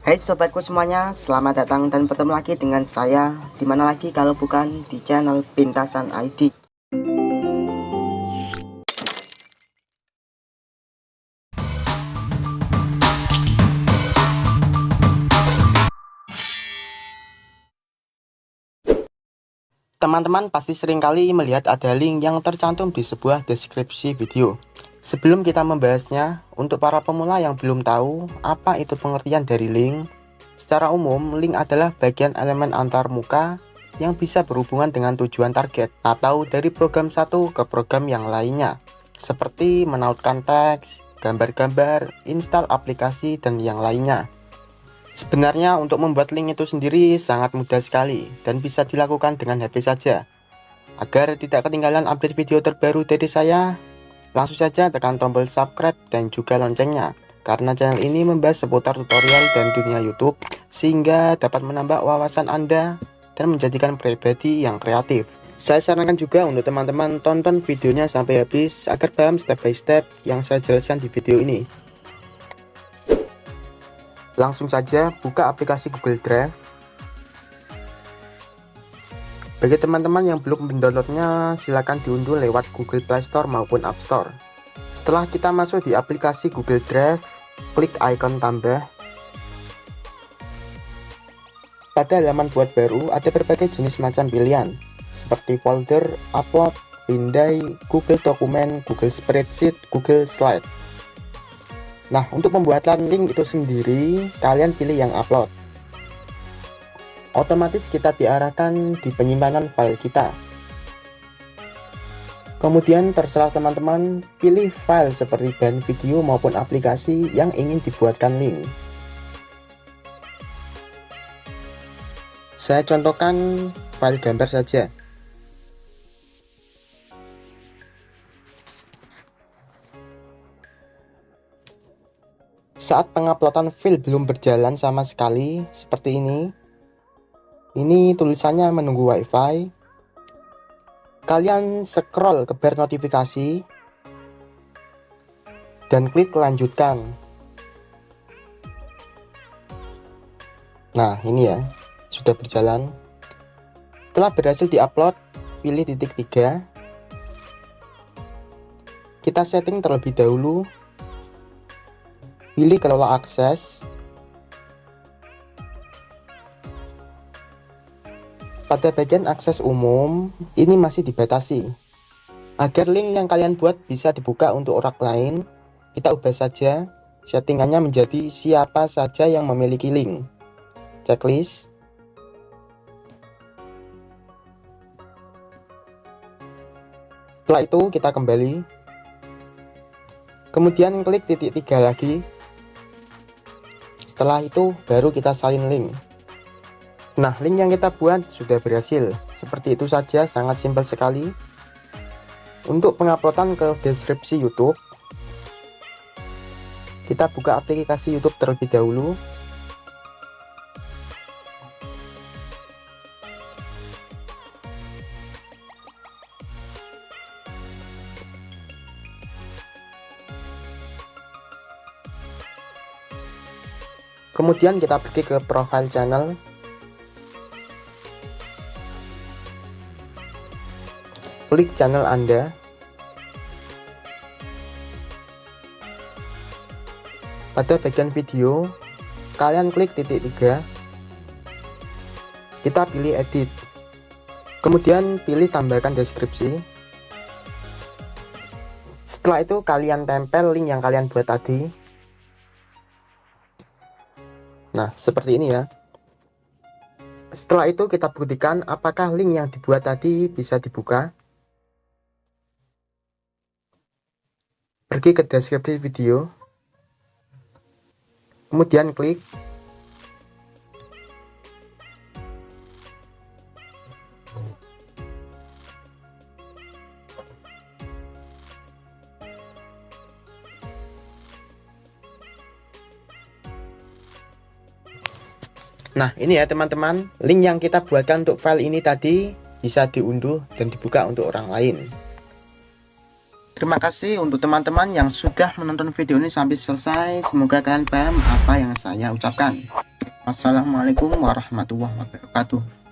Hai sobatku semuanya, selamat datang dan bertemu lagi dengan saya. Dimana lagi kalau bukan di channel Pintasan ID. Teman-teman pasti sering kali melihat ada link yang tercantum di sebuah deskripsi video. Sebelum kita membahasnya, untuk para pemula yang belum tahu apa itu pengertian dari link, secara umum link adalah bagian elemen antarmuka yang bisa berhubungan dengan tujuan target atau dari program satu ke program yang lainnya, seperti menautkan teks, gambar-gambar, install aplikasi, dan yang lainnya. Sebenarnya untuk membuat link itu sendiri sangat mudah sekali dan bisa dilakukan dengan HP saja. Agar tidak ketinggalan update video terbaru dari saya, langsung saja tekan tombol subscribe dan juga loncengnya, karena channel ini membahas seputar tutorial dan dunia YouTube, sehingga dapat menambah wawasan Anda dan menjadikan pribadi yang kreatif. Saya sarankan juga untuk teman-teman tonton videonya sampai habis agar paham step by step yang saya jelaskan di video ini. Langsung saja buka aplikasi Google Drive. Bagi teman-teman yang belum mendownloadnya, silakan diunduh lewat Google Play Store maupun App Store. Setelah kita masuk di aplikasi Google Drive, klik icon tambah. Pada halaman buat baru ada berbagai jenis macam pilihan, seperti folder, upload, pindai, Google Dokumen, Google Spreadsheet, Google Slide. Nah, untuk pembuatan link itu sendiri, kalian pilih yang upload. Otomatis kita diarahkan di penyimpanan file kita. Kemudian terserah teman-teman pilih file seperti bahan video maupun aplikasi yang ingin dibuatkan link. Saya contohkan file gambar saja. Saat penguploadan file belum berjalan sama sekali, seperti ini tulisannya menunggu wifi. Kalian scroll ke bar notifikasi dan klik lanjutkan. Nah, ini ya, sudah berjalan. Setelah berhasil diupload, pilih titik 3. Kita setting terlebih dahulu. Pilih kelola akses. Pada bagian akses umum, ini masih dibatasi. Agar link yang kalian buat bisa dibuka untuk orang lain, kita ubah saja settingannya menjadi siapa saja yang memiliki link. Checklist. Setelah itu kita kembali. Kemudian klik titik 3 lagi. Setelah itu baru kita salin link. Nah, link yang kita buat sudah berhasil. Seperti itu saja, sangat simpel sekali. Untuk penguploadan ke deskripsi YouTube, kita buka aplikasi YouTube terlebih dahulu. Kemudian kita pergi ke profile channel. Klik channel Anda. Pada bagian video, kalian klik titik 3. Kita pilih edit. Kemudian pilih tambahkan deskripsi. Setelah itu kalian tempel link yang kalian buat tadi. Nah, seperti ini ya. Setelah itu kita buktikan apakah link yang dibuat tadi bisa dibuka. Pergi ke deskripsi video. Kemudian klik. Nah, ini ya teman-teman, link yang kita buatkan untuk file ini tadi bisa diunduh dan dibuka untuk orang lain. Terima kasih untuk teman-teman yang sudah menonton video ini sampai selesai. Semoga kalian paham apa yang saya ucapkan. Wassalamualaikum warahmatullahi wabarakatuh.